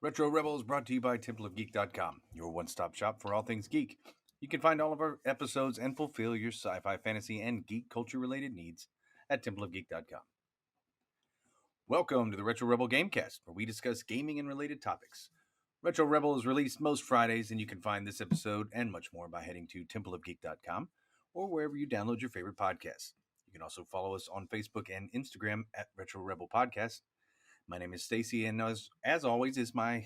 Retro Rebel is brought to you by TempleOfGeek.com, your one-stop shop for all things geek. You can find all of our episodes and fulfill your sci-fi, fantasy, and geek culture-related needs at TempleOfGeek.com. Welcome to the Retro Rebel Gamecast, where we discuss gaming and related topics. Retro Rebel is released most Fridays, and you can find this episode and much more by heading to TempleOfGeek.com or wherever you download your favorite podcasts. You can also follow us on Facebook and Instagram at Retro Rebel Podcast. My name is Stacy, and as always, is my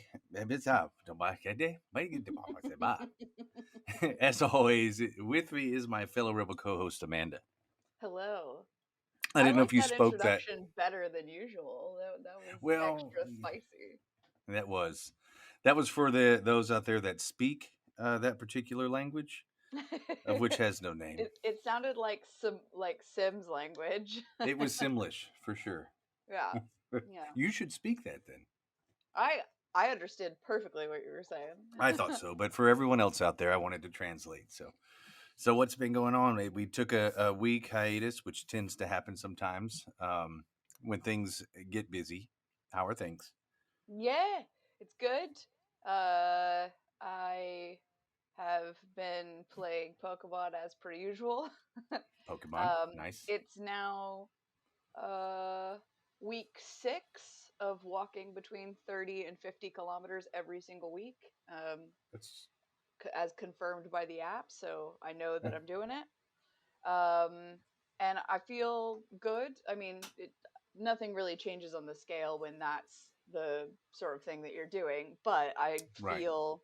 as always with me is my fellow rebel co-host Amanda. Hello. I I didn't know like if you that spoke that. introduction better than usual. That was Well, extra spicy. that was for those out there that speak that particular language, of which has no name. It sounded like some Sims language. It was Simlish for sure. Yeah. Yeah. You should speak that then. I understood perfectly what you were saying. I thought so, but for everyone else out there, I wanted to translate. So what's been going on? We took a week hiatus, which tends to happen sometimes when things get busy. How are things? Yeah, it's good. I have been playing Pokemon as per usual. Pokemon, nice. It's now uh week 6 of walking between 30 and 50 kilometers every single week, That's as confirmed by the app, so I know that I'm doing it. And I feel good. I mean, nothing really changes on the scale when that's the sort of thing that you're doing, but I right. feel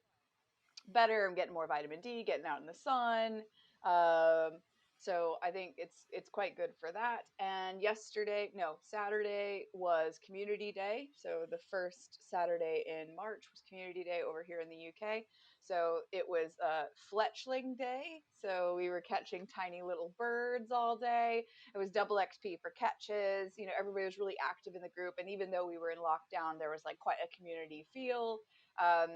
better. I'm getting more vitamin D, getting out in the sun. Um, so I think it's quite good for that. And Saturday was Community Day. So the first Saturday in March was Community Day over here in the UK. So it was Fletchling Day. So we were catching tiny little birds all day. It was double XP for catches. You know, everybody was really active in the group, and even though we were in lockdown, there was like quite a community feel. Um,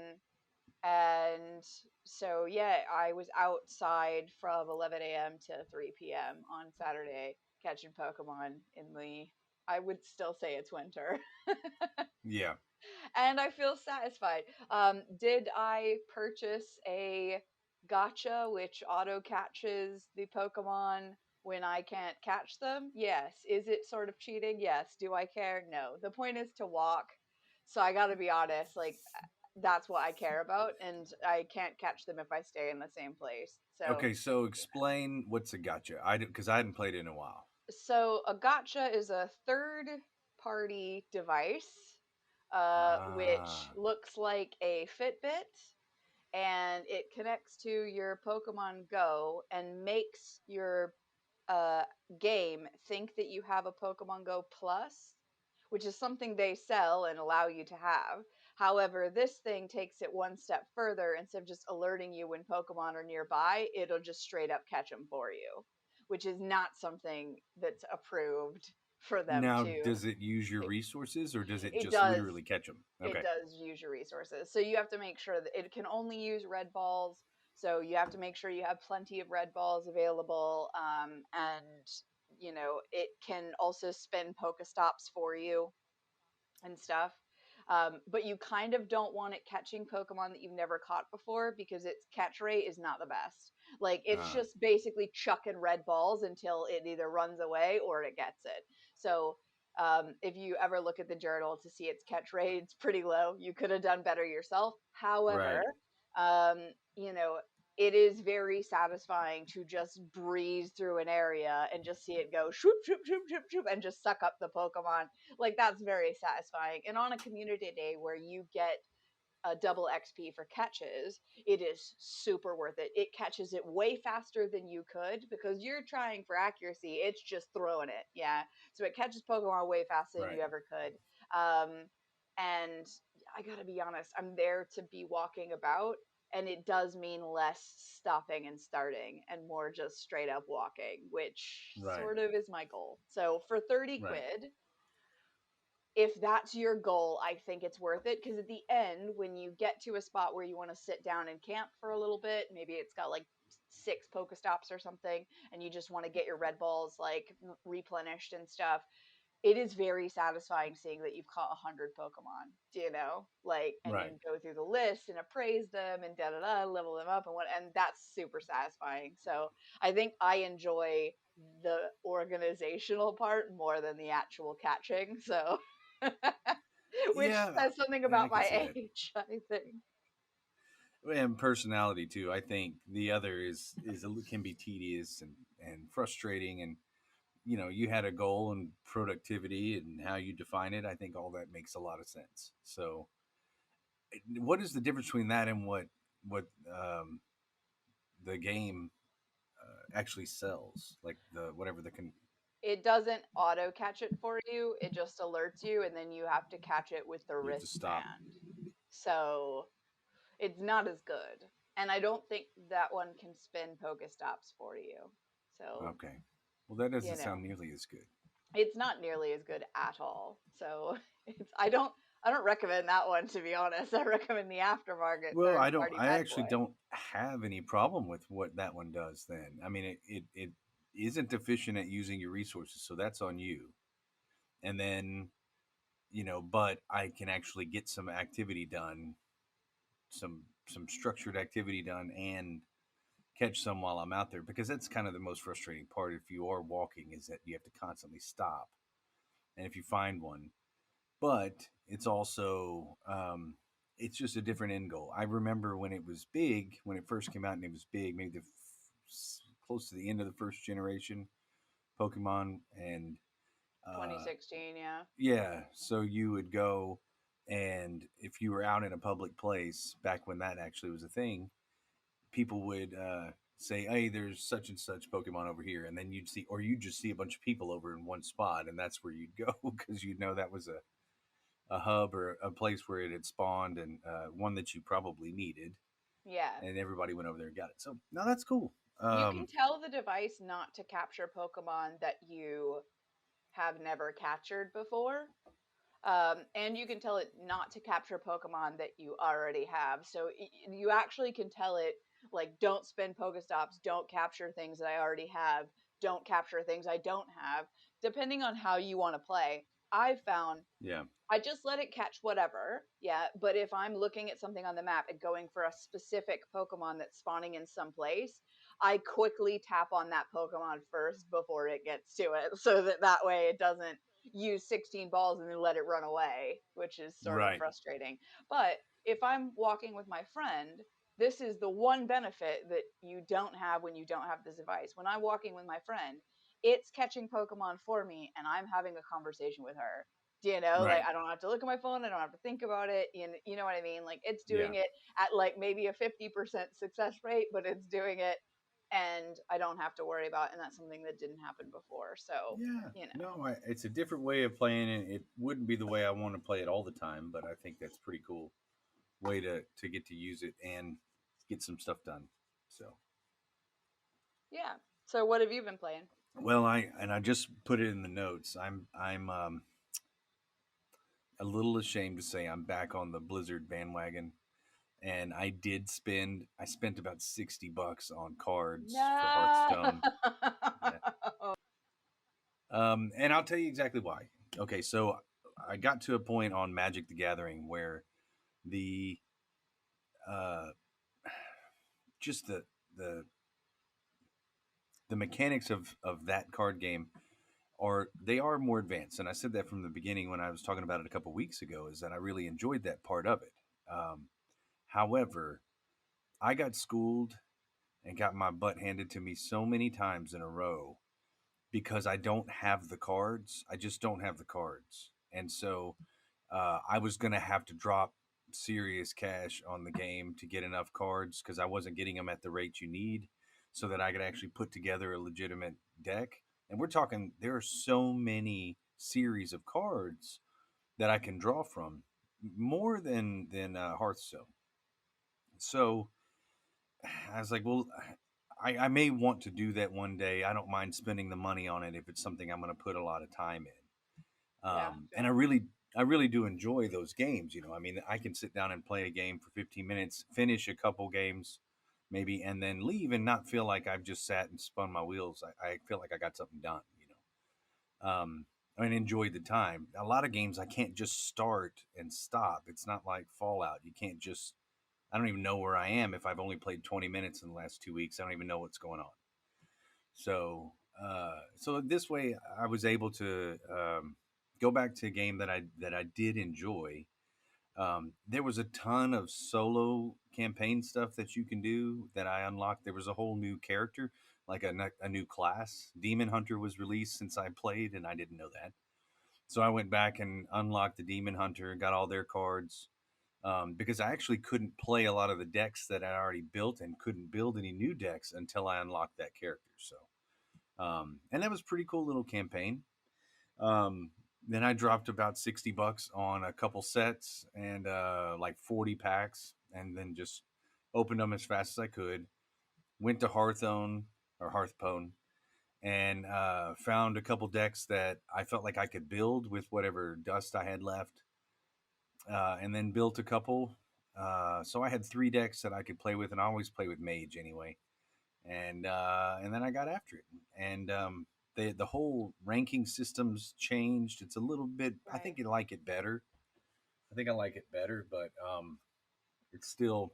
and so, yeah, I was outside from 11 a.m. to 3 p.m. on Saturday catching Pokemon in I would still say it's winter. Yeah. And I feel satisfied. Did I purchase a gotcha which auto catches the Pokemon when I can't catch them? Yes. Is it sort of cheating? Yes. Do I care? No. The point is to walk. So I got to be honest, like that's what I care about, and I can't catch them if I stay in the same place. So, Okay, so explain what's a gotcha. Because I hadn't played it in a while. a gotcha is a third party device, which Ah, looks like a Fitbit, and it connects to your Pokemon Go and makes your uh, game think that you have a Pokemon Go Plus, which is something they sell and allow you to have. However, this thing takes it one step further. Instead of just alerting you when Pokemon are nearby, it'll just straight up catch them for you, which is not something that's approved for them now to. does it use your resources or does it It just does. literally catch them? It Okay, does use your resources. So you have to make sure that it can only use red balls. So you have to make sure you have plenty of red balls available. And, it can also spin Pokestops for you and stuff. But you kind of don't want it catching Pokemon that you've never caught before because its catch rate is not the best. Like, it's uh, just basically chucking red balls until it either runs away or it gets it. So, if you ever look at the journal to see its catch rate, it's pretty low. You could have done better yourself. However, right. um, you know, it is very satisfying to just breeze through an area and just see it go shoop, shoop, shoop, shoop, shoop, and just suck up the Pokemon. Like, that's very satisfying. And on a community day where you get a double XP for catches, it is super worth it. It catches it way faster than you could because you're trying for accuracy. It's just throwing it. Yeah. So it catches Pokemon way faster than Right. you ever could. And I gotta be honest, I'm there to be walking about, and it does mean less stopping and starting and more just straight up walking, which Right. sort of is my goal. So for 30 Right. quid, if that's your goal, I think it's worth it because at the end, when you get to a spot where you want to sit down and camp for a little bit, maybe it's got like 6 Pokestops or something, and you just want to get your red balls like replenished and stuff. it is very satisfying seeing that you've caught 100 Pokemon, like, and Right. then go through the list and appraise them and da da da, level them up and that's super satisfying. So I think I enjoy the organizational part more than the actual catching. So, which Yeah, says something I about can my see that. age, I think. And personality too. I think the other can be tedious and frustrating, and you had a goal and productivity and how you define it. I think all that makes a lot of sense. So, what is the difference between that and what the game actually sells? Like the whatever the can It doesn't auto catch it for you. It just alerts you, and then you have to catch it with the you have to stop. wristband. So it's not as good. And I don't think that one can spin Pokestops for you. So, Okay. Well, that you doesn't know, sound nearly as good. it's not nearly as good at all. So I don't recommend that one, to be honest. I recommend the aftermarket Well, third I don't. party I bad actually boy. don't have any problem with what that one does. Then, I mean, it isn't efficient at using your resources, so that's on you. And then, but I can actually get some activity done, some structured activity done, and catch some while I'm out there, because that's kind of the most frustrating part. If you are walking, is that you have to constantly stop, and if you find one, but it's also it's just a different end goal. I remember when it was big, when it first came out, and it was big, maybe close to the end of the first generation Pokemon, and 2016, yeah. yeah, so you would go, and if you were out in a public place back when that actually was a thing, people would say, "Hey, there's such and such Pokemon over here," and then you'd just see a bunch of people over in one spot, and that's where you'd go because that was a hub or a place where it had spawned, and one that you probably needed, Yeah. and everybody went over there and got it. So no, that's cool. You can tell the device not to capture Pokemon that you have never captured before. And you can tell it not to capture Pokemon that you already have. So you actually can tell it, like, don't spend Pokestops, don't capture things that I already have, don't capture things I don't have, depending on how you want to play. I've found Yeah, I just let it catch whatever, yeah. But if I'm looking at something on the map and going for a specific Pokemon that's spawning in some place, I quickly tap on that Pokemon first before it gets to it, so that way it doesn't use 16 balls and then let it run away, which is sort of right, frustrating. But if I'm walking with my friend, this is the one benefit that you don't have when you don't have this device. When I'm walking with my friend, it's catching Pokemon for me, and I'm having a conversation with her. Like, right, I don't have to look at my phone, I don't have to think about it. You know what I mean? Like, it's yeah, doing it at like maybe a 50% success rate, but it's doing it, and I don't have to worry about it, and that's something that didn't happen before. So, yeah. you know. No, it's a different way of playing it. It wouldn't be the way I want to play it all the time, but I think that's pretty cool way to get to use it and get some stuff done. So, Yeah. So what have you been playing? well, I just put it in the notes. I'm a little ashamed to say I'm back on the Blizzard bandwagon, and I spent about $60 on cards for No. Hearthstone. Yeah. And I'll tell you exactly why. Okay, so I got to a point on Magic the Gathering where the uh just the the mechanics of that card game are more advanced, and I said that from the beginning when I was talking about it a couple weeks ago, is that I really enjoyed that part of it. However, I got schooled and got my butt handed to me so many times in a row because I don't have the cards. I just don't have the cards. And so I was going to have to drop serious cash on the game to get enough cards because I wasn't getting them at the rate you need so that I could actually put together a legitimate deck. And we're talking, there are so many series of cards that I can draw from, more than Hearthstone. So I was like, well, I may want to do that one day. I don't mind spending the money on it if it's something I'm going to put a lot of time in. Yeah, And sure. I really do enjoy those games. I mean, I can sit down and play a game for 15 minutes, finish a couple games, maybe, and then leave and not feel like I've just sat and spun my wheels. I feel like I got something done. and enjoyed the time. A lot of games I can't just start and stop. It's not like Fallout. You can't just. I don't even know where I am if I've only played 20 minutes in the last 2 weeks. I don't even know what's going on. So this way I was able to go back to a game that I did enjoy. There was a ton of solo campaign stuff that you can do that I unlocked. There was a whole new character, like a new class. Demon Hunter was released since I played, and I didn't know that. So I went back and unlocked the Demon Hunter, got all their cards, because I actually couldn't play a lot of the decks that I already built and couldn't build any new decks until I unlocked that character. And that was a pretty cool little campaign. Um, then I dropped about $60 on a couple sets and like 40 packs, and then just opened them as fast as I could. Went to Hearthstone or Hearthpone and found a couple decks that I felt like I could build with whatever dust I had left, and then built a couple. So I had three decks that I could play with, and I always play with Mage anyway. And then I got after it, and the whole ranking system's changed. It's a little bit. I Right. think you like it better. I think I like it better, but it's still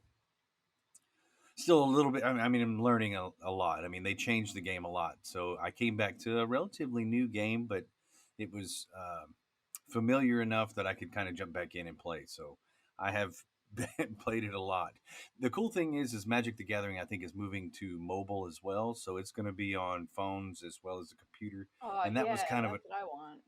a little bit. I mean, I'm learning a lot. I mean, they changed the game a lot, so I came back to a relatively new game, but it was familiar enough that I could kind of jump back in and play. So I have played it a lot. The cool thing is Magic the Gathering I think is moving to mobile as well, so it's going to be on phones as well as the computer. Oh And that was yeah, kind of a that's what I want.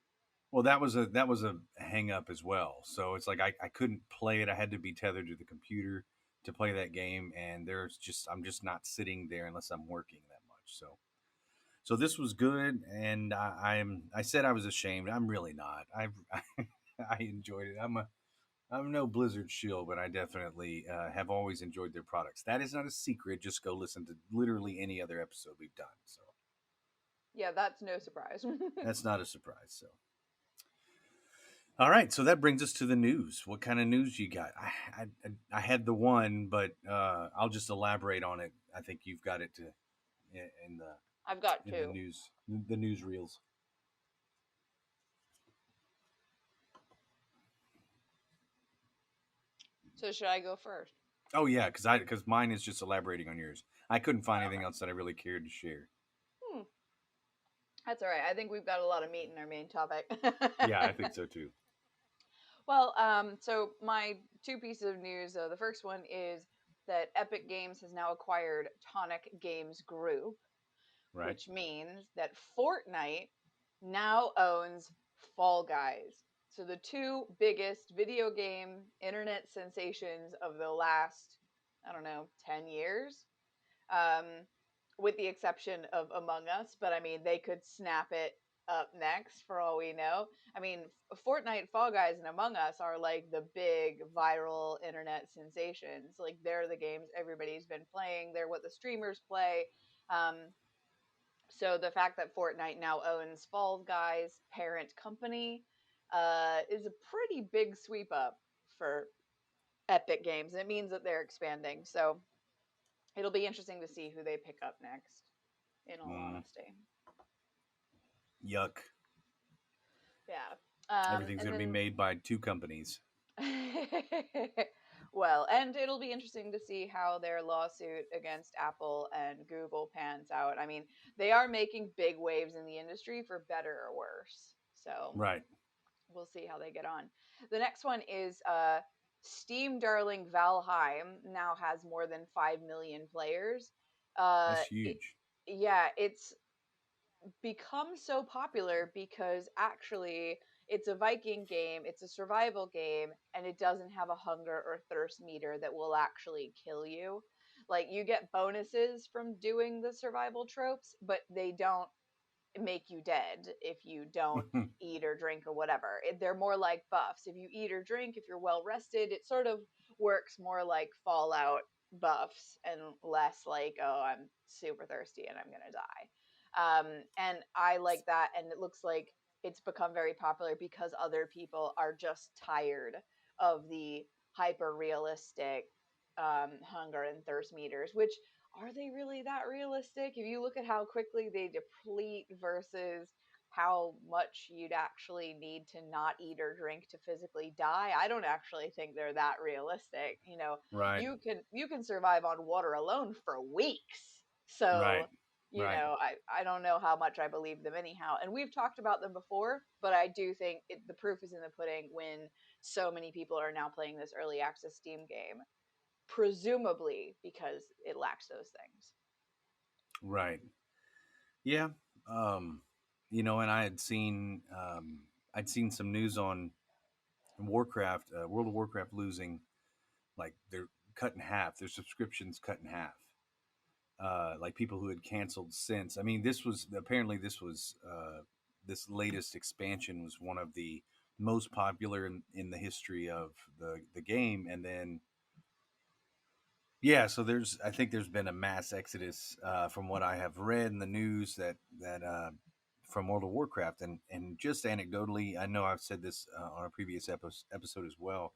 well, that was a hang up as well. So it's like I couldn't play it. I had to be tethered to the computer to play that game, and I'm just not sitting there unless I'm working that much. So this was good, and I said I was ashamed. I'm really not. I enjoyed it. I'm no Blizzard shill, but I definitely have always enjoyed their products. That is not a secret. Just go listen to literally any other episode we've done. So Yeah, that's no surprise. that's not a surprise. So all right, so that brings us to the news. What kind of news you got? I had the one, but I'll just elaborate on it. I think you've got it to in the I've got in the two. news the news reels. So should I go first? Oh yeah, because mine is just elaborating on yours. I couldn't find Oh, anything okay. else that I really cared to share. Hmm. That's all right. I think we've got a lot of meat in our main topic. Yeah, I think so too. Well, so my two pieces of news. The first one is that Epic Games has now acquired Tonic Games Group, Right? which means that Fortnite now owns Fall Guys. So the two biggest video game internet sensations of the last, I don't know, 10 years, um, with the exception of Among Us. But I mean, they could snap it up next for all we know. I mean, Fortnite, Fall Guys, and Among Us are like the big viral internet sensations. Like, they're the games everybody's been playing, they're what the streamers play. Um, so the fact that Fortnite now owns Fall Guys' parent company is a pretty big sweep up for Epic Games. It means that they're expanding. So it'll be interesting to see who they pick up next, in all Mm, honesty. yuck. Yeah. Everything's And going to be then, made by two companies. well, and it'll be interesting to see how their lawsuit against Apple and Google pans out. I mean, they are making big waves in the industry for better or worse. So Right. we'll see how they get on. The next one is Steam darling Valheim now has more than 5 million players. That's It, huge. yeah, it's become so popular because actually it's a Viking game, it's a survival game, and it doesn't have a hunger or thirst meter that will actually kill you. Like, you get bonuses from doing the survival tropes, but they don't make you dead if you don't eat or drink or whatever. They're more like buffs. If you eat or drink, if you're well rested, it sort of works more like Fallout buffs and less like, oh, I'm super thirsty and I'm going to die. And I like that. And it looks like it's become very popular because other people are just tired of the hyper realistic hunger and thirst meters, which are they really that realistic? If you look at how quickly they deplete versus how much you'd actually need to not eat or drink to physically die. I don't actually think they're that realistic. Right. You can survive on water alone for weeks. Right. So, Right. I don't know how much I believe them anyhow. And we've talked about them before, but I do think the proof is in the pudding when so many people are now playing this early access Steam game, presumably because it lacks those things. Right. Yeah. Um, and I'd seen some news on Warcraft, World of Warcraft losing, like, they're cut in half, their subscriptions cut in half. Like, people who had canceled since. I mean, this latest expansion was one of the most popular in the history of the game, and then yeah, so I think there's been a mass exodus, from what I have read in the news, that from World of Warcraft, and just anecdotally, I know I've said this on a previous episode as well,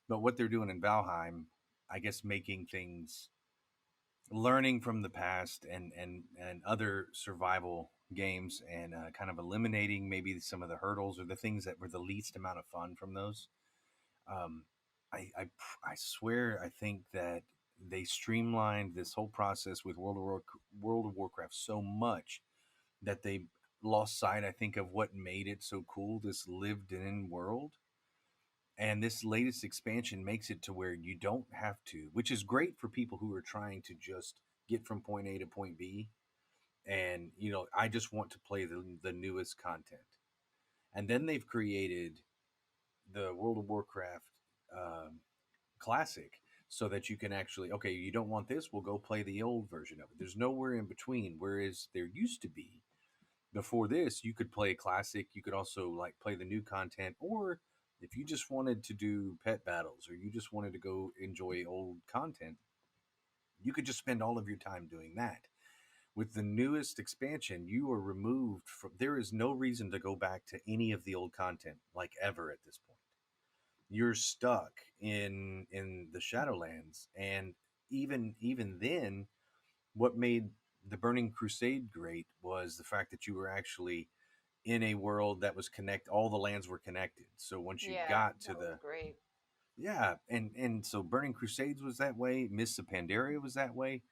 but what they're doing in Valheim, I guess, making things, learning from the past and other survival games, and kind of eliminating maybe some of the hurdles or the things that were the least amount of fun from those. um, I swear, I think that they streamlined this whole process with World of Warcraft so much that they lost sight, I think, of what made it so cool, this lived in world. And this latest expansion makes it to where you don't have to, which is great for people who are trying to just get from point A to point B. And, I just want to play the newest content. And then they've created the World of Warcraft um, Classic, so that you can actually, okay, you don't want this, we'll go play the old version of it. There's nowhere in between. Whereas there used to be, before this, you could play Classic, you could also, like, play the new content, or if you just wanted to do pet battles, or you just wanted to go enjoy old content, you could just spend all of your time doing that. With the newest expansion, you are removed from, there is no reason to go back to any of the old content, like, ever at this point. You're stuck in the Shadowlands. And even then, what made the Burning Crusade great was the fact that you were actually in a world that was all the lands were connected. So once you Yeah, got to that was the, great. yeah, and so Burning Crusades was that way, Mists of Pandaria was that way.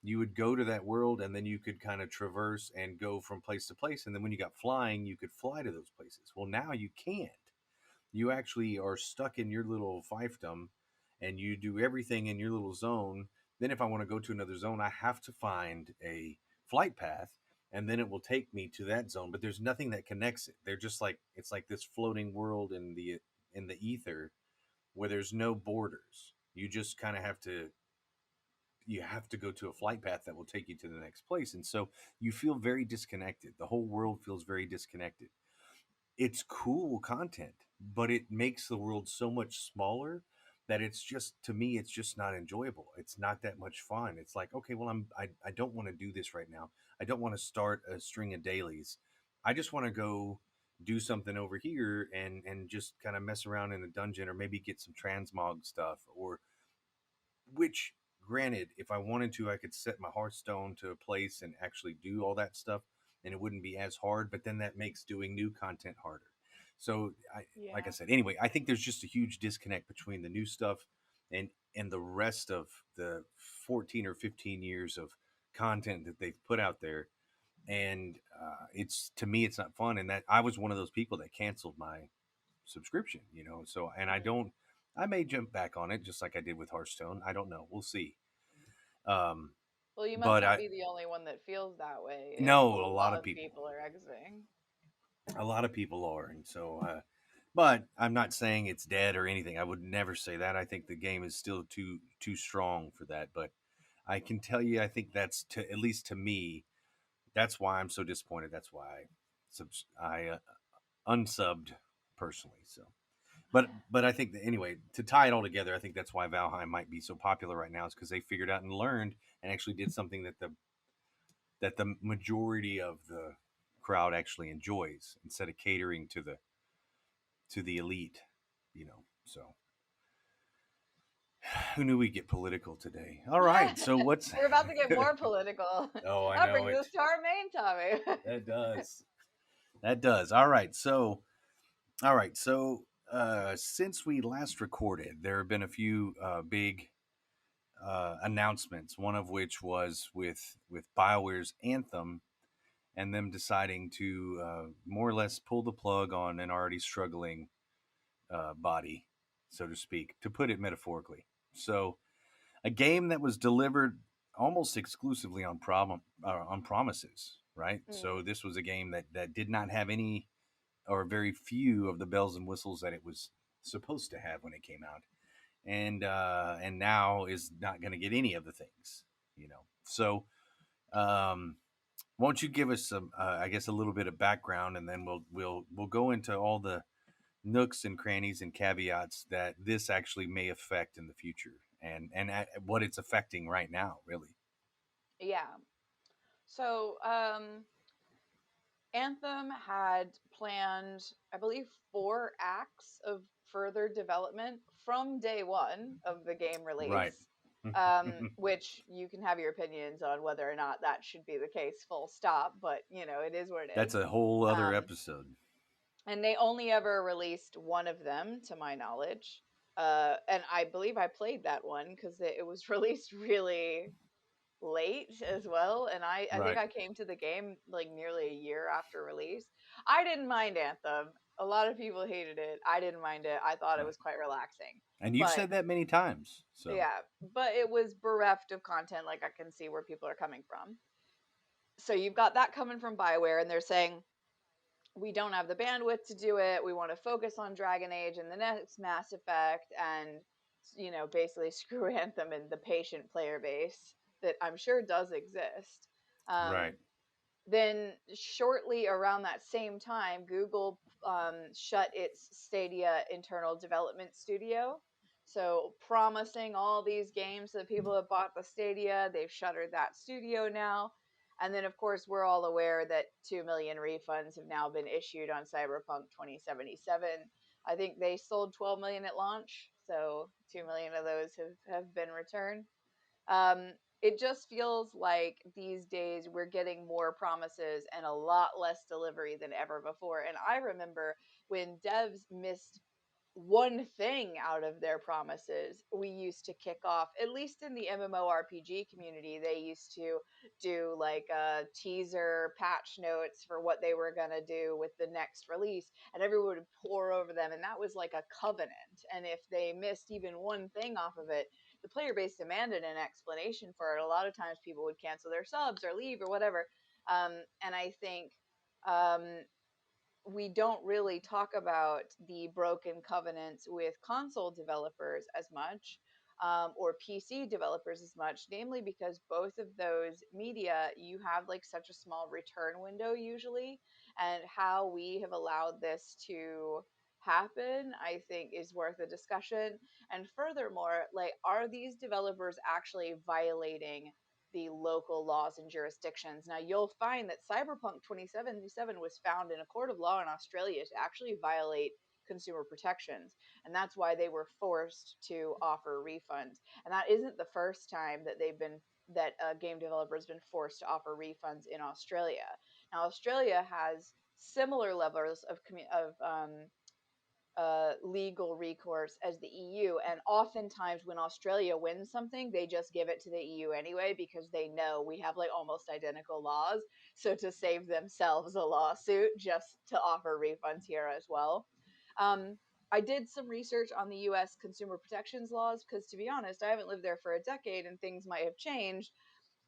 You would go to that world, and then you could kind of traverse and go from place to place, and then when you got flying, you could fly to those places. Well, now you can't. You actually are stuck in your little fiefdom, and you do everything in your little zone. Then if I want to go to another zone, I have to find a flight path, and then it will take me to that zone, but there's nothing that connects it. They're just like, it's like this floating world in the ether, where there's no borders. You just kind of have to go to a flight path that will take you to the next place. And so you feel very disconnected. The whole world feels very disconnected. It's cool content, but it makes the world so much smaller that it's just, to me, it's just not enjoyable. It's not that much fun. It's like, okay, well, I don't want to do this right now. I don't want to start a string of dailies. I just want to go do something over here and just kind of mess around in a dungeon, or maybe get some transmog stuff, or, which, granted, if I wanted to, I could set my Hearthstone to a place and actually do all that stuff, and it wouldn't be as hard. But then that makes doing new content harder. So, like I Yeah. said, anyway, I think there's just a huge disconnect between the new stuff and the rest of the 14 or 15 years of content that they've put out there. And it's, to me, it's not fun. And that, I was one of those people that canceled my subscription. So, and Mhm. I may jump back on it, just like I did with Hearthstone. I don't know. We'll see. Um, Well, you must but not be the only one that feels that way if a no, lot of people are exiting. a lot of people are. And so, but I'm not saying it's dead or anything. I would never say that. I think the game is still too strong for that. But I can tell you, I think that's, at least to me, that's why I'm so disappointed. That's why I unsubbed personally. So, but I think that, anyway, to tie it all together, I think that's why Valheim might be so popular right now, is because they figured out and learned and actually did something that the majority of the crowd actually enjoys, instead of catering to the elite. So who knew we'd get political today? All right, so what's We're about to get more political. oh, I That know brings it. us to our main topic. That does. That does. All right. So since we last recorded, there have been a few big announcements. One of which was with BioWare's Anthem and them deciding to more or less pull the plug on an already struggling body, so to speak, to put it metaphorically. So, a game that was delivered almost exclusively on promises, right? So Mm. this was a game that did not have any or very few of the bells and whistles that it was supposed to have when it came out, and now is not going to get any of the things, you know. So, um, won't you give us some, I guess, a little bit of background, and then we'll go into all the nooks and crannies and caveats that this actually may affect in the future, and what it's affecting right now, really. Yeah. So, Anthem had planned, I believe, 4 acts of further development from day one of the game Right. release, which you can have your opinions on whether or not that should be the case, full stop, but it is what it That's is. a whole other Um, episode. and they only ever released one of them, to my knowledge. And I believe I played that one because it was released really late as well, and I think Right. I came to the game like nearly a year after release. I didn't mind Anthem. A lot of people hated it. I didn't mind it. I thought it Right. was quite relaxing. And you've But said that many times. So, yeah, but it was bereft of content, like I can see where people are coming from. So you've got that coming from BioWare, and they're saying we don't have the bandwidth to do it. We want to focus on Dragon Age and the next Mass Effect, and basically screw Anthem and the patient player base that I'm sure does exist. Um, right. then shortly around that same time, Google shut its Stadia internal development studio. So promising all these games that people have bought the Stadia, they've shuttered that studio now. And then, of course, we're all aware that 2 million refunds have now been issued on Cyberpunk 2077. I think they sold 12 million at launch, so 2 million of those have been returned. It just feels like these days we're getting more promises and a lot less delivery than ever before. And I remember when devs missed one thing out of their promises, we used to kick off, at least in the MMORPG community, they used to do like teaser patch notes for what they were going to do with the next release, and everyone would pour over them. And that was like a covenant. And if they missed even one thing off of it, the player base demanded an explanation for it. A lot of times people would cancel their subs or leave or whatever. And I think um, we don't really talk about the broken covenants with console developers as much, or PC developers as much, namely because both of those media, you have like such a small return window usually, and how we have allowed this to happen, I think, is worth a discussion. And furthermore, like, are these developers actually violating the local laws and jurisdictions? Now, you'll find that Cyberpunk 2077 was found in a court of law in Australia to actually violate consumer protections, and that's why they were forced to offer refunds. And that isn't the first time that a game developer has been forced to offer refunds in Australia. Now, Australia has similar levels of legal recourse as the EU. And oftentimes, when Australia wins something, they just give it to the EU anyway because they know we have like almost identical laws. So, to save themselves a lawsuit, just to offer refunds here as well. Um, I did some research on the US consumer protections laws because, to be honest, I haven't lived there for a decade and things might have changed.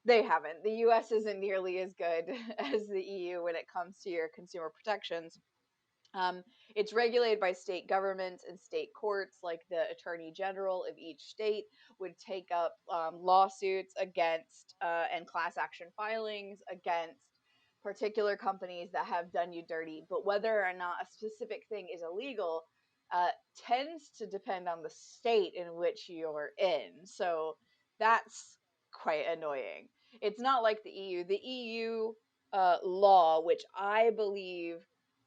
They haven't. The US isn't nearly as good as the EU when it comes to your consumer protections. It's regulated by state governments and state courts, like the attorney general of each state would take up lawsuits against and class action filings against particular companies that have done you dirty. But whether or not a specific thing is illegal uh, tends to depend on the state in which you're in. So that's quite annoying. It's not like the EU. The EU law, which I believe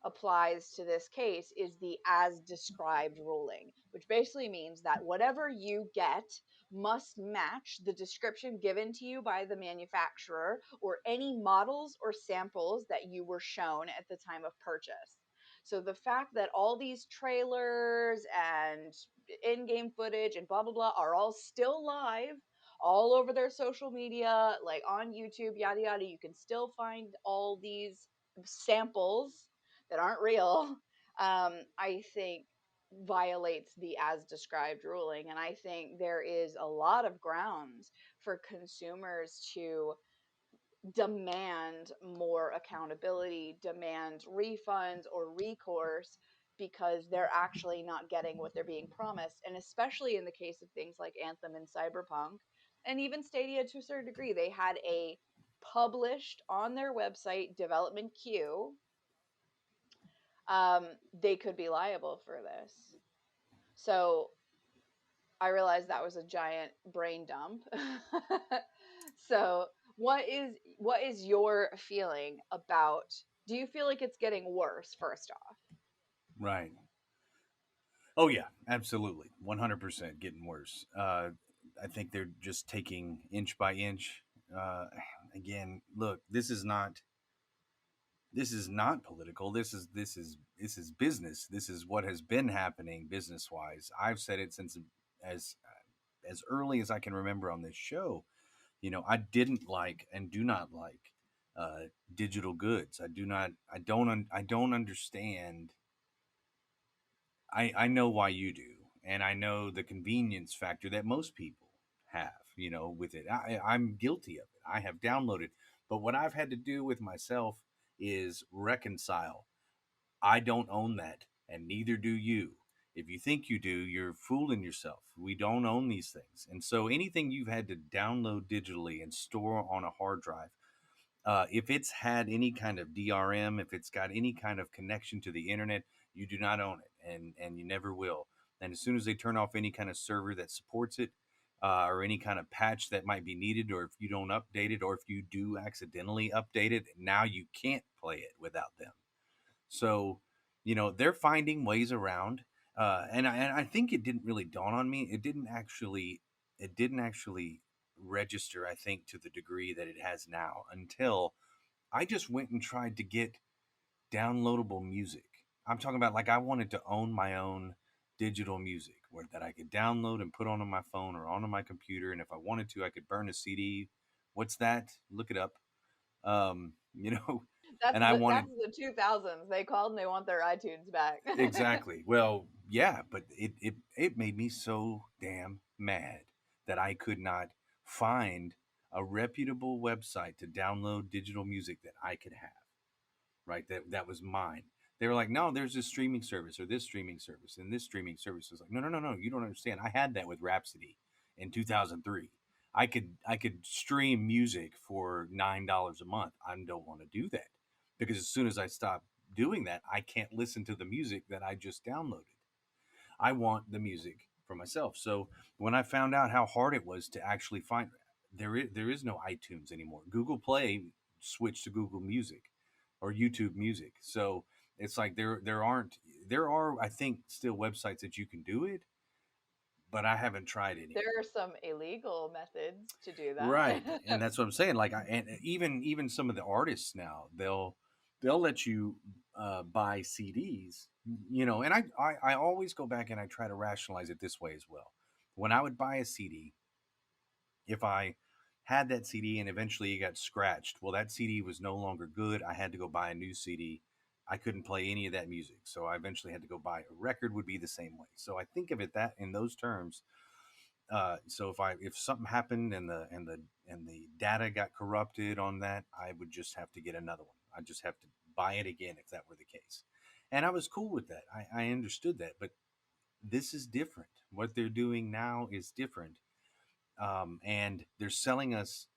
applies to this case is the as described ruling, which basically means that whatever you get must match the description given to you by the manufacturer or any models or samples that you were shown at the time of purchase. So the fact that all these trailers and in-game footage and blah blah blah are all still live all over their social media, like on YouTube, yada yada, you can still find all these samples that aren't real. I think violates the as described ruling, and I think there is a lot of grounds for consumers to demand more accountability, demand refunds or recourse because they're actually not getting what they're being promised. And especially in the case of things like Anthem and Cyberpunk, and even Stadia to a certain degree, they had a published on their website development queue. They could be liable for this. So I realized that was a giant brain dump. So, what is your feeling about? Do you feel like it's getting worse? First off, Right. Oh yeah, absolutely, 100% getting worse. I think they're just taking inch by inch. Uh, Again, look, this is not political. This is business. This is what has been happening business wise. I've said it since as as early as I can remember on this show. I didn't like and do not like digital goods. I do not. I don't understand. I know why you do, and I know the convenience factor that most people have. With it, I'm guilty of it. I have downloaded, but what I've had to do with myself is reconcile. I don't own that, and neither do you. If you think you do, you're fooling yourself. We don't own these things. And so anything you've had to download digitally and store on a hard drive, if it's had any kind of DRM, if it's got any kind of connection to the internet, you do not own it, and you never will. And as soon as they turn off any kind of server that supports it, or any kind of patch that might be needed, or if you don't update it, or if you do accidentally update it, now you can't play it without them. So, they're finding ways around, and I think it didn't really dawn on me. It didn't actually register. I think to the degree that it has now until I just went and tried to get downloadable music. I'm talking about like I wanted to own my own digital music where that I could download and put onto my phone or onto my computer, and if I wanted to, I could burn a CD. What's that? Look it up. Um, you know, that's and I that's wanted. the 2000s. They called and they want their iTunes back. Exactly. Well, yeah, but it made me so damn mad that I could not find a reputable website to download digital music that I could have, right? That was mine. They were like, no, there's this streaming service or this streaming service, and this streaming service was like, no, no, no, no, you don't understand. I had that with Rhapsody in 2003. I could stream music for $9 a month. I don't want to do that because as soon as I stop doing that, I can't listen to the music that I just downloaded. I want the music for myself. So when I found out how hard it was to actually find, there is no iTunes anymore. Google Play switched to Google Music or YouTube Music. So it's like there are I think still websites that you can do it, but I haven't tried any of There them. are some illegal methods to do Right, that. and that's what I'm saying. Like, and even some of the artists now, they'll let you buy CDs, And I always go back and I try to rationalize it this way as well. When I would buy a CD, if I had that CD and eventually it got scratched, well, that CD was no longer good. I had to go buy a new CD. I couldn't play any of that music, so I eventually had to go buy a record. Would be the same way. So I think of it that in those terms. So if something happened and the data got corrupted on that, I would just have to get another one. I just have to buy it again if that were the case. And I was cool with that. I understood that, but this is different. What they're doing now is different, and they're selling us.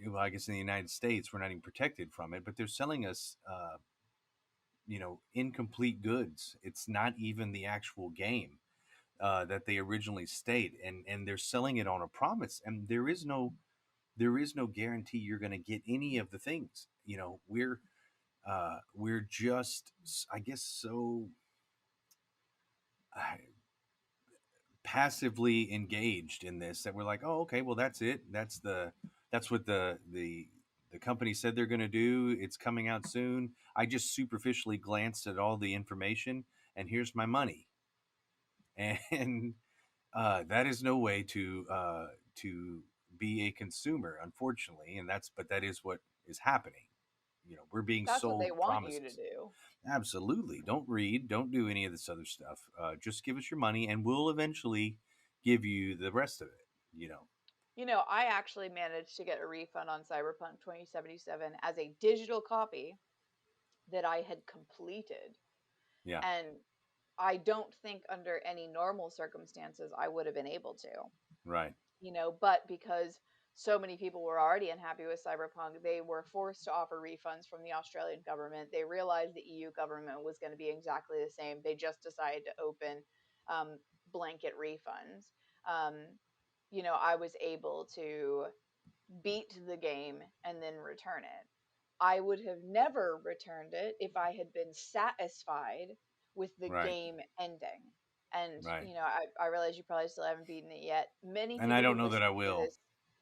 Well, I guess in the United States we're not even protected from it, but they're selling us, incomplete goods. It's not even the actual game that they originally state, and they're selling it on a promise, and there is no guarantee you're going to get any of the things. we're just, I guess, so uh, passively engaged in this that we're like, oh, okay, well, that's it. That's what the company said they're going to do. It's coming out soon. I just superficially glanced at all the information, and here's my money. And that is no way to be a consumer, unfortunately. And that is what is happening. We're being That's what sold they want you to promises. do. Absolutely. Don't read. Don't do any of this other stuff. Just give us your money, and we'll eventually give you the rest of it. You know. I actually managed to get a refund on Cyberpunk 2077 as a digital copy that I had completed. Yeah. And I don't think under any normal circumstances I would have been able to. Right. But because so many people were already unhappy with Cyberpunk, they were forced to offer refunds from the Australian government. They realized the EU government was going to be exactly the same. They just decided to open um, blanket refunds. Um, I was able to beat the game and then return it. I would have never returned it if I had been satisfied with the Right. game ending. And, Right. I realize you probably still haven't beaten it yet. Many And I people don't who know that listen I to will. this,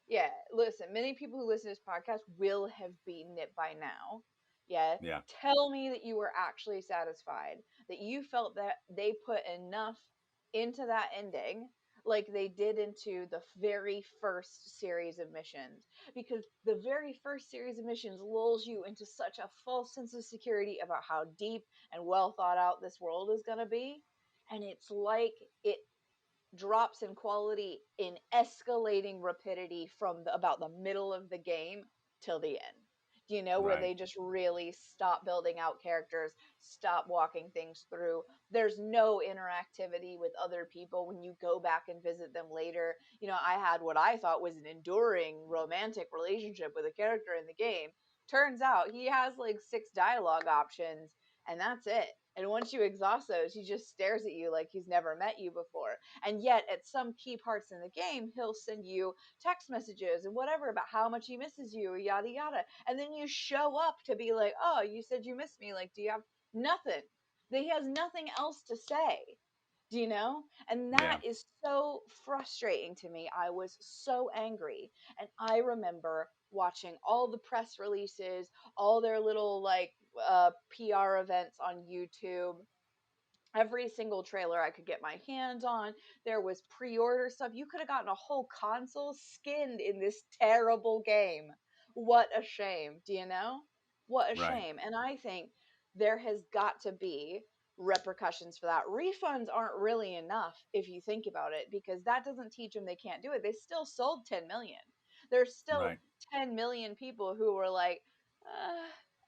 yeah, listen, many people who listen to this podcast will have beaten it by now. Yeah. Yeah. Tell me that you were actually satisfied, that you felt that they put enough into that ending like they did into the very first series of missions, because the very first series of missions lulls you into such a false sense of security about how deep and well thought out this world is going to be. And it's like it drops in quality in escalating rapidity from about the middle of the game till the end. Where Right. they just really stop building out characters, stop walking things through. There's no interactivity with other people when you go back and visit them later. I had what I thought was an enduring romantic relationship with a character in the game. Turns out he has like 6 dialogue options, and that's it. And once you exhaust those, he just stares at you like he's never met you before. And yet, at some key parts in the game, he'll send you text messages and whatever about how much he misses you, yada yada. And then you show up to be like, "Oh, you said you missed me. Like, do you have nothing?" He has nothing else to say. Do you know? And that Yeah. is so frustrating to me. I was so angry. And I remember watching all the press releases, all their little like PR events on YouTube, every single trailer I could get my hands on. There was pre-order stuff. You could have gotten a whole console skinned in this terrible game. What a shame. Do you know? What a Right. shame. And I think there has got to be repercussions for that. Refunds aren't really enough if you think about it, because that doesn't teach them they can't do it. They still sold 10 million. There's still Right. 10 million people who were like,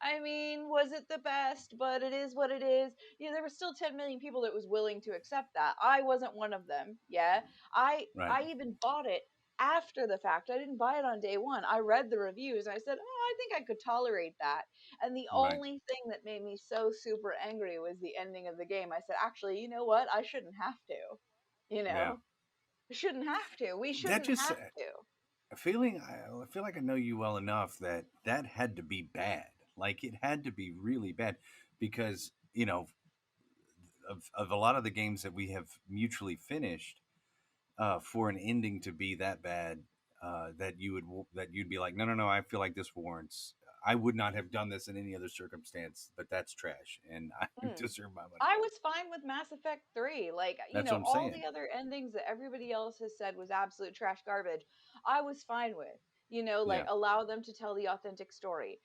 I mean, was it the best? But it is what it is. There were still 10 million people that was willing to accept that. I wasn't one of them. Yeah. I Right. I even bought it after the fact. I didn't buy it on day one. I read the reviews and I said, "Oh, I think I could tolerate that." And the Right. only thing that made me so super angry was the ending of the game. I said, "Actually, you know what? I shouldn't have to. You Yeah. know, I shouldn't have to. We That shouldn't just have to." I feel like I know you well enough that that had to be bad. Like it had to be really bad because of a lot of the games that we have mutually finished, for an ending to be that bad, that you'd be like, no, no, no, I feel like this warrants. I would not have done this in any other circumstance, but that's trash, and I Mm. deserve my money I back. was fine with Mass Effect 3. Like, That's what I'm all saying. the other endings that everybody else has said was absolute trash garbage, I was fine with. Like, Yeah. allow them to tell the authentic story.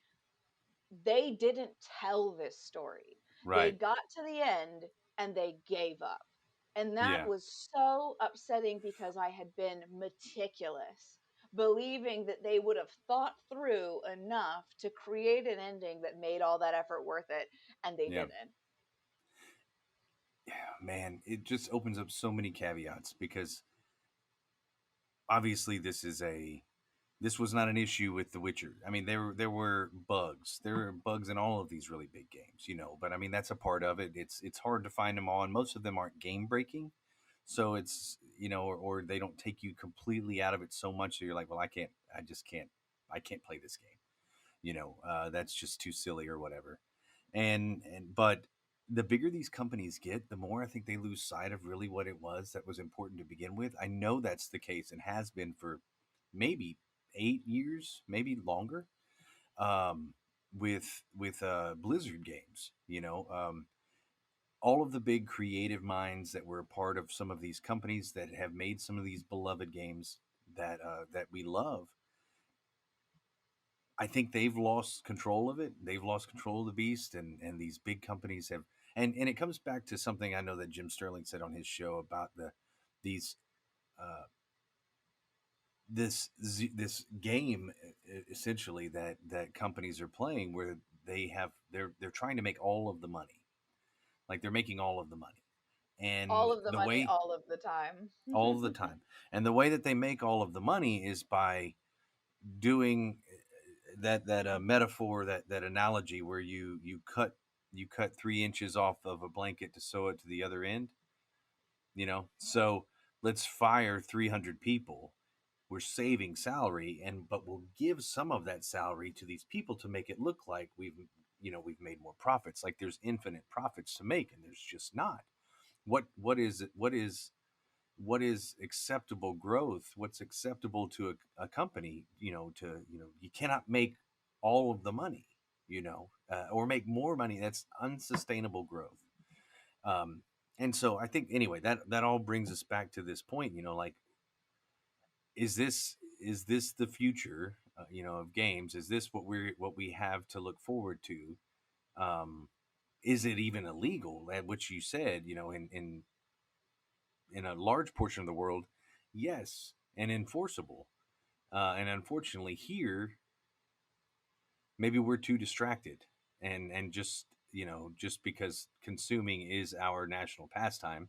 They didn't tell this story. They Right. got to the end and they gave up. And that Yeah. was so upsetting because I had been meticulous, believing that they would have thought through enough to create an ending that made all that effort worth it, and they Yeah. didn't. Yeah. Man, it just opens up so many caveats because obviously this was not an issue with The Witcher. I mean, there were bugs. There are bugs in all of these really big games, But I mean, that's a part of it. It's hard to find them all, and most of them aren't game breaking. So it's or they don't take you completely out of it so much that you're like, well, I just can't, I can't play this game. That's just too silly or whatever. And but the bigger these companies get, the more I think they lose sight of really what it was that was important to begin with. I know that's the case and has been for maybe 8 years, maybe longer, um, with Blizzard games. All of the big creative minds that were a part of some of these companies that have made some of these beloved games that we love. I think they've lost control of it. They've lost control of the beast, and these big companies have. And it comes back to something I know that Jim Sterling said on his show about these uh, this game, essentially that companies are playing, where they're trying to make all of the money, like they're making all of the money, All and of the the money, way all of the time. all of the time, and the way that they make all of the money is by doing that metaphor, that analogy where you cut 3 inches off of a blanket to sew it to the other end. So let's fire 300 people. We're saving salary, but we'll give some of that salary to these people to make it look like we've made more profits, like there's infinite profits to make, and there's just not. What is it? What is acceptable growth? What's acceptable to a company? You cannot make all of the money, or make more money. That's unsustainable growth. um, and so I think, anyway, that all brings us back to this point, like, is this the future, of games? Is this what we have to look forward to? Is it even illegal, which you said, in a large portion of the world, yes, and enforceable. And unfortunately, here, maybe we're too distracted, and just because consuming is our national pastime,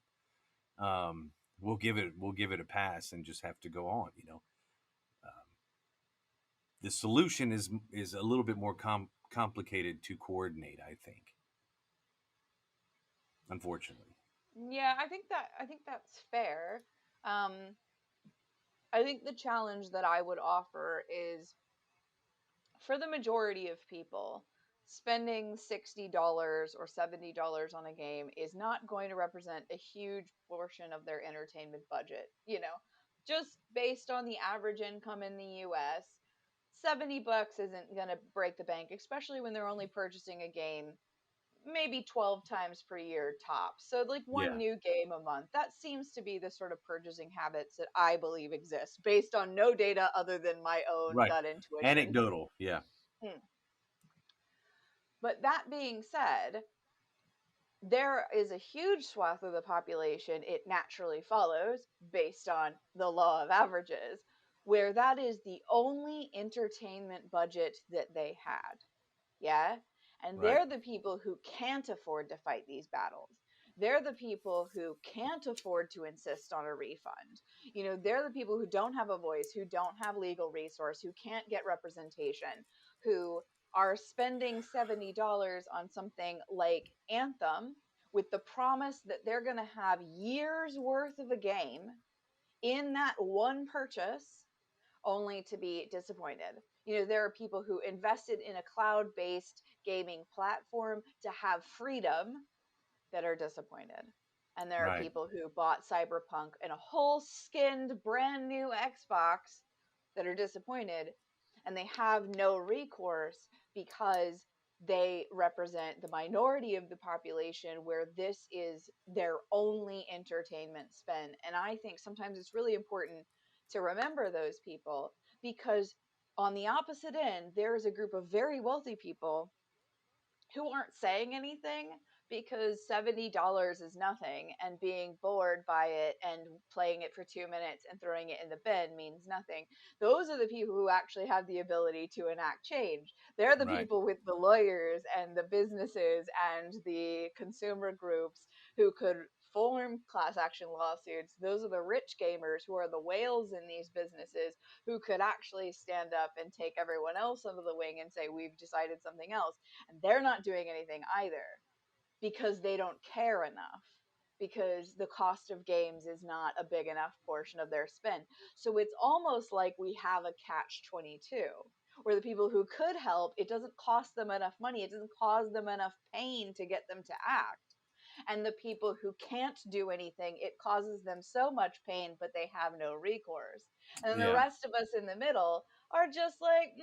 we'll give it a pass and just have to go on. The solution is a little bit more complicated to coordinate, I think, unfortunately. Yeah, I think that's fair. Um, I think the challenge that I would offer is, for the majority of people, spending $60 or $70 on a game is not going to represent a huge portion of their entertainment budget. Just based on the average income in the US, 70 bucks isn't going to break the bank, especially when they're only purchasing a game maybe 12 times per year tops. So, like, one Yeah. new game a month. That seems to be the sort of purchasing habits that I believe exist based on no data other than my own Right. gut intuition. Anecdotal. Yeah. Hmm. But that being said, there is a huge swath of the population, it naturally follows, based on the law of averages, where that is the only entertainment budget that they had. Yeah. And Right. they're the people who can't afford to fight these battles. They're the people who can't afford to insist on a refund. They're the people who don't have a voice, who don't have legal resource, who can't get representation, who are spending $70 on something like Anthem with the promise that they're going to have years worth of a game in that one purchase, only to be disappointed. There are people who invested in a cloud based gaming platform to have freedom that are disappointed. And there are Right. people who bought Cyberpunk and a whole skinned brand new Xbox that are disappointed. And they have no recourse because they represent the minority of the population where this is their only entertainment spend. And I think sometimes it's really important to remember those people, because on the opposite end, there is a group of very wealthy people who aren't saying anything because $70 is nothing, and being bored by it and playing it for 2 minutes and throwing it in the bin means nothing. Those are the people who actually have the ability to enact change. They're the Right. people with the lawyers and the businesses and the consumer groups who could form class action lawsuits. Those are the rich gamers who are the whales in these businesses, who could actually stand up and take everyone else under the wing and say, we've decided something else. And they're not doing anything either because they don't care enough, because the cost of games is not a big enough portion of their spend. So it's almost like we have a catch 22, or the people who could help, it doesn't cost them enough money, it doesn't cause them enough pain to get them to act. And the people who can't do anything, it causes them so much pain, but they have no recourse. And the Yeah. rest of us in the middle are just like,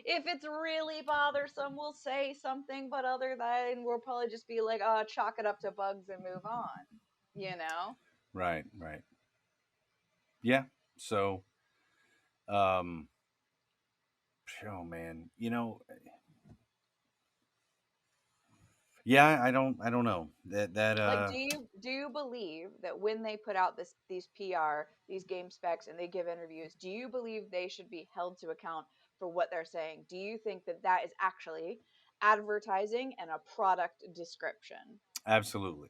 if it's really bothersome, we'll say something, but other than we'll probably just be like, oh, chalk it up to bugs and move on, you know? Right. Right. Yeah. So, um, oh man, yeah, I don't know that Like, do you believe that when they put out these PR, these game specs, and they give interviews, do you believe they should be held to account for what they're saying? Do you think that that is actually advertising and a product description? absolutely,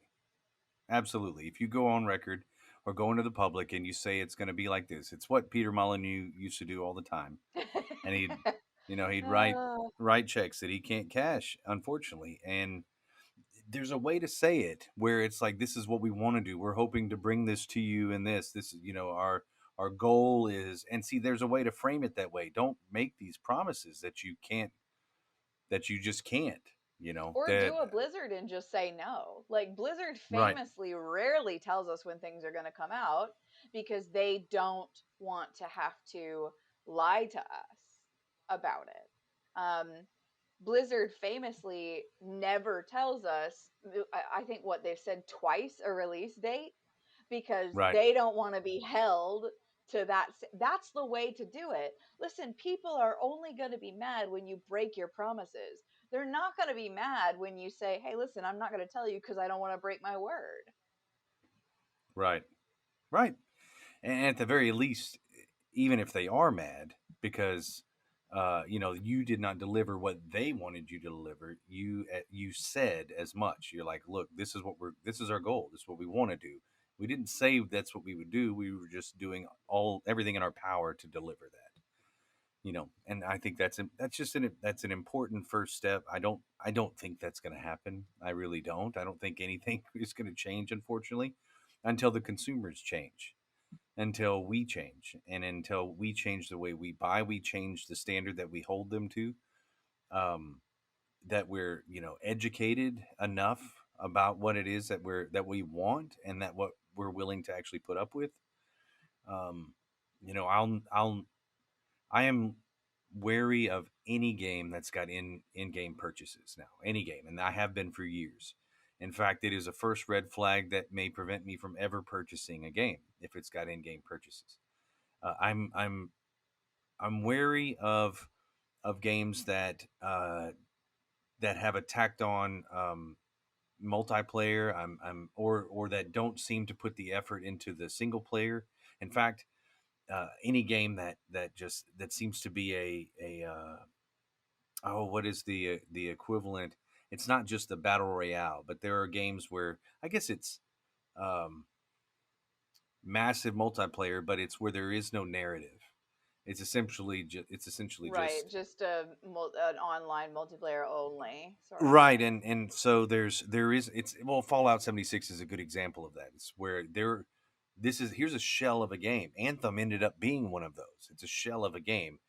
absolutely. If you go on record or go into the public and you say it's going to be like this, it's what Peter Molyneux used to do all the time, and he'd Uh, write checks that he can't cash, unfortunately, and there's a way to say it where it's like this is what we want to do. We're hoping to bring this to you, and this is our goal is, and see, there's a way to frame it that way. Don't make these promises that you just can't. or That do a Blizzard and just say no. Like Blizzard right, famously rarely tells us when things are going to come out because they don't want to have to lie to us about it. Blizzard famously never tells us, I think what they've said twice, a release date, because right, they don't want to be held to that. That's the way to do it. Listen, people are only going to be mad when you break your promises. They're not going to be mad when you say, hey, listen, I'm not going to tell you because I don't want to break my word. right, right. And at the very least, even if they are mad because you did not deliver what they wanted you to deliver, you said as much. You're like, look, this is our goal. This is what we want to do. We didn't say that's what we would do. We were just doing everything in our power to deliver that. And I think that's an important first step. I don't think that's going to happen. I really don't. I don't think anything is going to change, unfortunately, until the consumers change, until we change, and until we change the way we buy, we change the standard that we hold them to. um, that we're educated enough about what it is that we want, and that what we're willing to actually put up with. um, I am wary of any game that's got in-game purchases now, any game, and I have been for years. In fact, it is a first red flag that may prevent me from ever purchasing a game if it's got in-game purchases. I'm wary of games that have a tacked on multiplayer. Or that don't seem to put the effort into the single player. In fact, any game that seems to be what is the equivalent? It's not just the battle royale, but there are games where I guess it's um, massive multiplayer, but it's where there is no narrative. It's essentially Right, just just an online multiplayer only sort of right. thing. And so there is it's well, Fallout 76 is a good example of that. It's where here's a shell of a game. Anthem ended up being one of those. It's a shell of a game.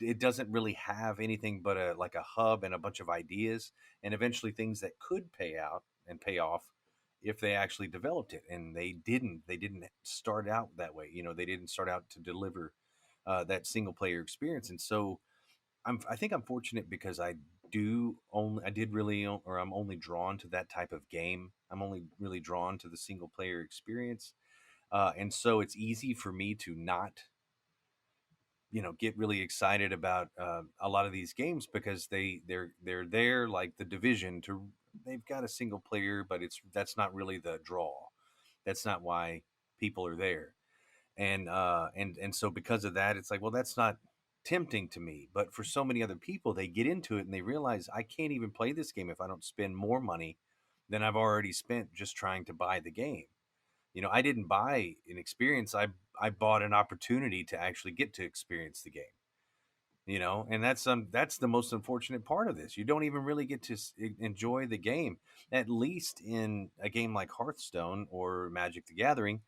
It doesn't really have anything but a hub and a bunch of ideas, and eventually things that could pay out and pay off if they actually developed it. And they didn't start out that way. They didn't start out to deliver that single player experience. And so I think I'm fortunate because I did really or I'm only drawn to that type of game. I'm only really drawn to the single player experience. And so it's easy for me to not get really excited about a lot of these games because they're there, like the Division, to they've got a single player, but that's not really the draw. That's not why people are there. And so because of that, it's like, well, that's not tempting to me. But for so many other people, they get into it and they realize I can't even play this game if I don't spend more money than I've already spent just trying to buy the game. I didn't buy an experience. I bought an opportunity to actually get to experience the game. And that's the most unfortunate part of this. You don't even really get to enjoy the game. At least in a game like Hearthstone or Magic the Gathering,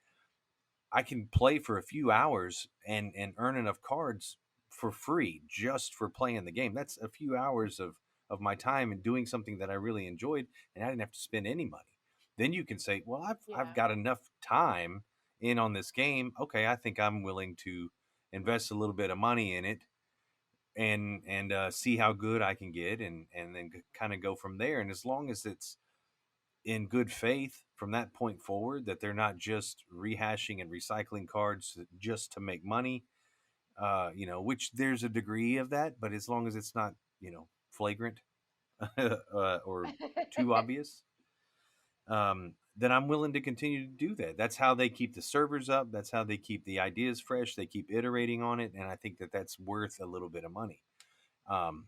I can play for a few hours and earn enough cards for free just for playing the game. That's a few hours of my time and doing something that I really enjoyed, and I didn't have to spend any money. Then you can say, well, I've Yeah. got enough time in on this game. Okay, I think I'm willing to invest a little bit of money in it and see how good I can get, and then kind of go from there. And as long as it's in good faith from that point forward, that they're not just rehashing and recycling cards just to make money, which there's a degree of that, but as long as it's not, flagrant or too obvious, then I'm willing to continue to do that. That's how they keep the servers up. That's how they keep the ideas fresh. They keep iterating on it, and I think that that's worth a little bit of money. Um,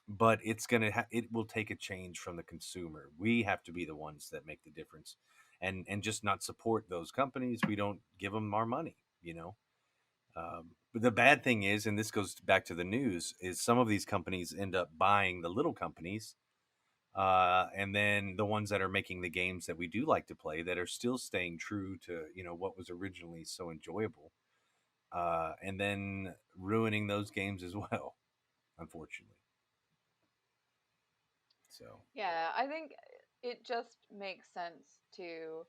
but it will take a change from the consumer. We have to be the ones that make the difference, and just not support those companies. We don't give them our money. But the bad thing is, and this goes back to the news, is some of these companies end up buying the little companies, and then the ones that are making the games that we do like to play, that are still staying true to what was originally so enjoyable, and then ruining those games as well, unfortunately. So Yeah, I think it just makes sense to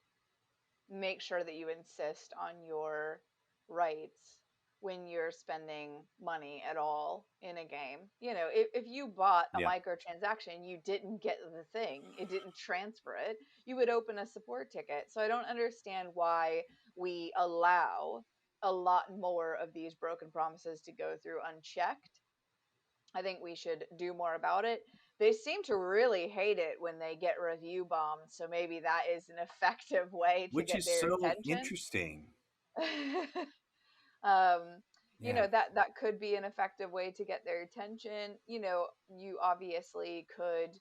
make sure that you insist on your rights when you're spending money at all in a game. If you bought a yeah, microtransaction, you didn't get the thing, it didn't transfer it, you would open a support ticket. So I don't understand why we allow a lot more of these broken promises to go through unchecked. I think we should do more about it. They seem to really hate it when they get review bombed, so maybe that is an effective way to which get is their so attention. interesting. um, Yeah, that could be an effective way to get their attention. You obviously could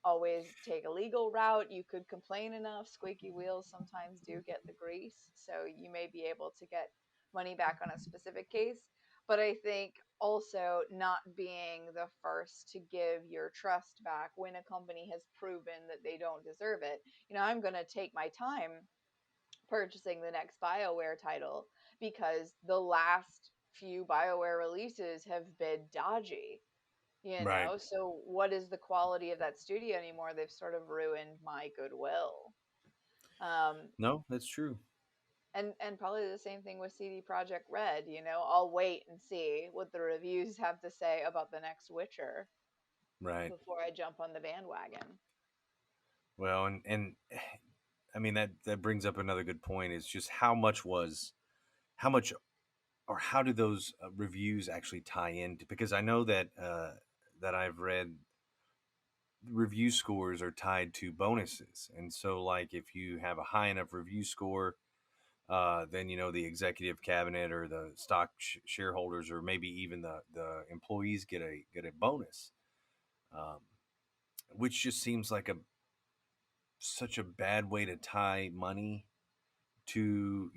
always take a legal route. You could complain enough. Squeaky wheels sometimes do get the grease, so you may be able to get money back on a specific case. But I think also not being the first to give your trust back when a company has proven that they don't deserve it. I'm going to take my time purchasing the next BioWare title because the last few BioWare releases have been dodgy. right. So what is the quality of that studio anymore? They've sort of ruined my goodwill. Um, No, that's true. and probably the same thing with CD Projekt Red. I'll wait and see what the reviews have to say about the next Witcher Right. before I jump on the bandwagon. Well, and I mean that brings up another good point, is just how much or how do those reviews actually tie into, because I know that I've read review scores are tied to bonuses, and so like if you have a high enough review score, then the executive cabinet or the stock shareholders, or maybe even the employees get a bonus, um, which just seems like a such a bad way to tie money to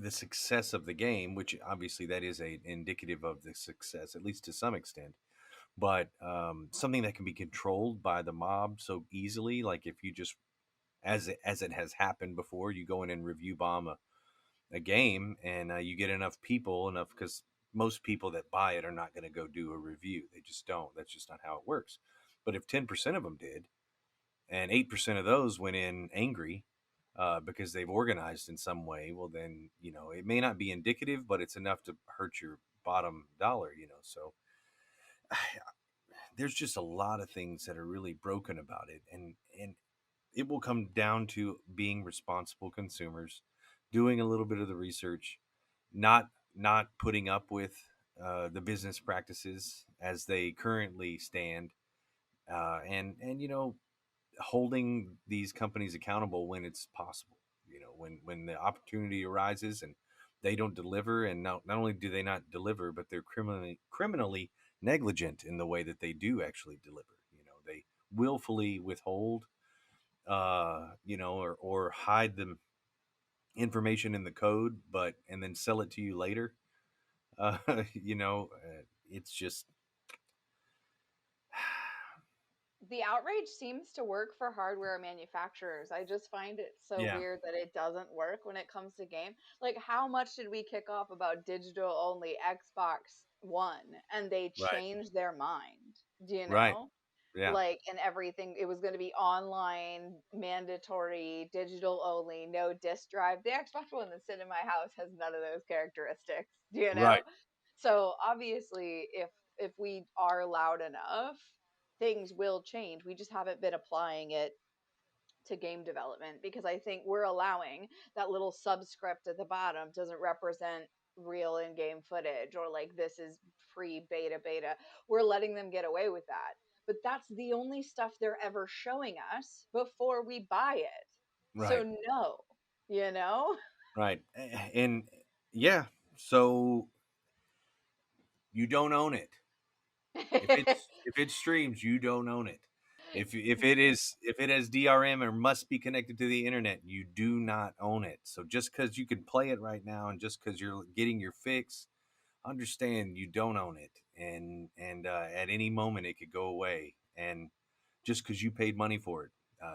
the success of the game, which obviously that is a indicative of the success, at least to some extent. But something that can be controlled by the mob so easily, like if you just, as it has happened before, you go in and review bomb a game, and you get enough, because most people that buy it are not going to go do a review. They just don't. That's just not how it works. But if 10% of them did, and 8% of those went in angry, because they've organized in some way, well, then it may not be indicative, but it's enough to hurt your bottom dollar. So there's just a lot of things that are really broken about it, and it will come down to being responsible consumers, doing a little bit of the research, not putting up with the business practices as they currently stand, and holding these companies accountable when it's possible. When the opportunity arises and they don't deliver, and not only do they not deliver, but they're criminally negligent in the way that they do actually deliver. They willfully withhold, or hide the information in the code, but and then sell it to you later. Uh, you know, it's just The outrage seems to work for hardware manufacturers. I just find it so Yeah. weird that it doesn't work when it comes to game. Like, how much did we kick off about digital only Xbox One and they Right. changed their mind? Do you Right. know? Yeah. Like, and everything, it was going to be online, mandatory, digital only, no disk drive. The Xbox One that's sitting in my house has none of those characteristics. Do you know? Right. So obviously, if we are loud enough, things will change. We just haven't been applying it to game development because I think we're allowing that little subscript at the bottom doesn't represent real in-game footage, or like this is pre-beta. We're letting them get away with that. But that's the only stuff they're ever showing us before we buy it. So Right. no, you know? Right. And yeah, so you don't own it. If it streams, you don't own it. If it has DRM or must be connected to the internet, you do not own it. So just because you can play it right now and just because you're getting your fix, understand you don't own it. And at any moment it could go away. And just because you paid money for it,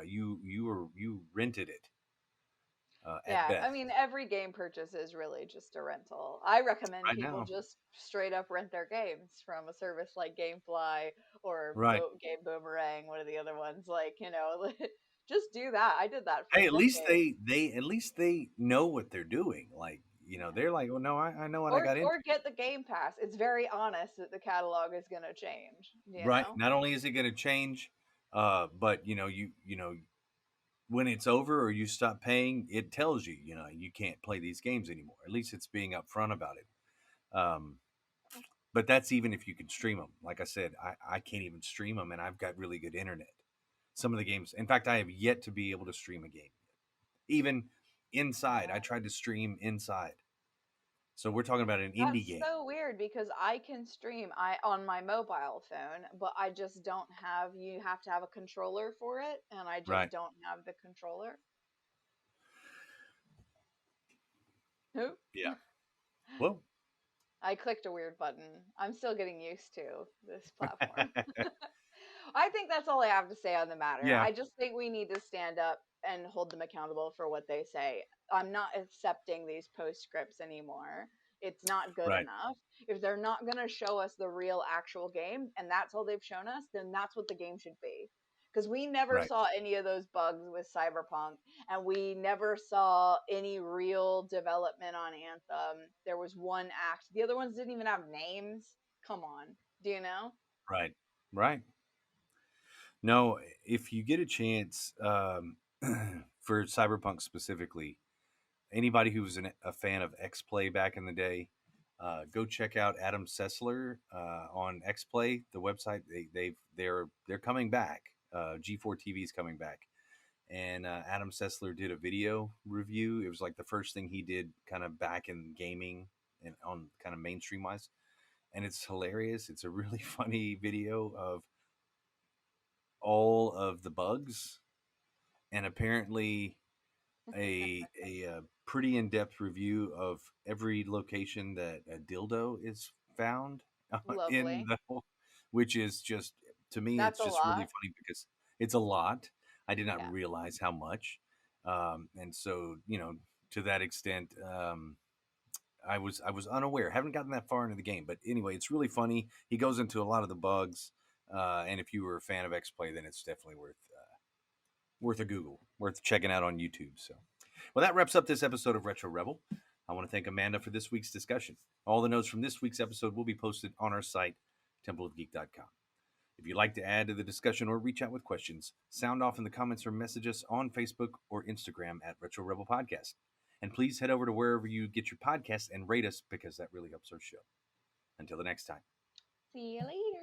you rented it at Yeah, I best. mean, every game purchase is really just a rental. I recommend Right people now, just straight up rent their games from a service like GameFly or right. Game Boomerang, one of the other ones. Like, just do that. I did that for a Hey, at least decade. they know what they're doing. Like, Yeah. they're like, well, no, I know what I Or got into. or get the Game Pass. It's very honest that the catalog is going to change, you Right. know? Not only is it going to change, but when it's over or you stop paying, it tells you, you can't play these games anymore. At least it's being upfront about it. But that's even if you can stream them. Like I said, I can't even stream them, and I've got really good internet. Some of the games, in fact, I have yet to be able to stream a game, even inside. I Yeah. tried to stream inside. So we're talking about an indie That's game. so weird because I can stream I on my mobile phone, but I just don't have you have to have a controller for it, and I just Right. don't have the controller. Who? Yeah. Well, I clicked a weird button. I'm still getting used to this platform. I think that's all I have to say on the matter. yeah. I just think we need to stand up and hold them accountable for what they say. I'm not accepting these postscripts anymore. It's not good Right. enough. If they're not going to show us the real actual game and that's all they've shown us, then that's what the game should be. Because we never Right. saw any of those bugs with Cyberpunk, and we never saw any real development on Anthem. There was one act, the other ones didn't even have names. Come on. Do you know? Right. Right. No, if you get a chance, for Cyberpunk specifically, anybody who was a fan of X Play back in the day, go check out Adam Sessler on X Play, the website. They're coming back. G4 TV is coming back, and Adam Sessler did a video review. It was like the first thing he did, kind of back in gaming and on kind of mainstream wise, and it's hilarious. It's a really funny video of all of the bugs, and apparently a pretty in depth review of every location that a dildo is found in Lovely. the whole, which is just, to me, it's That's a just really lot. funny because it's a lot. I did not Yeah. realize how much, and so to that extent, I was unaware. Haven't gotten that far into the game, but anyway, it's really funny. He goes into a lot of the bugs, and if you were a fan of X Play, then it's definitely worth a Google, worth checking out on YouTube. So, well, that wraps up this episode of Retro Rebel. I want to thank Amanda for this week's discussion. All the notes from this week's episode will be posted on our site, templeofgeek.com. If you'd like to add to the discussion or reach out with questions, sound off in the comments or message us on Facebook or Instagram at Retro Rebel Podcast. And please head over to wherever you get your podcasts and rate us because that really helps our show. Until the next time. See you later.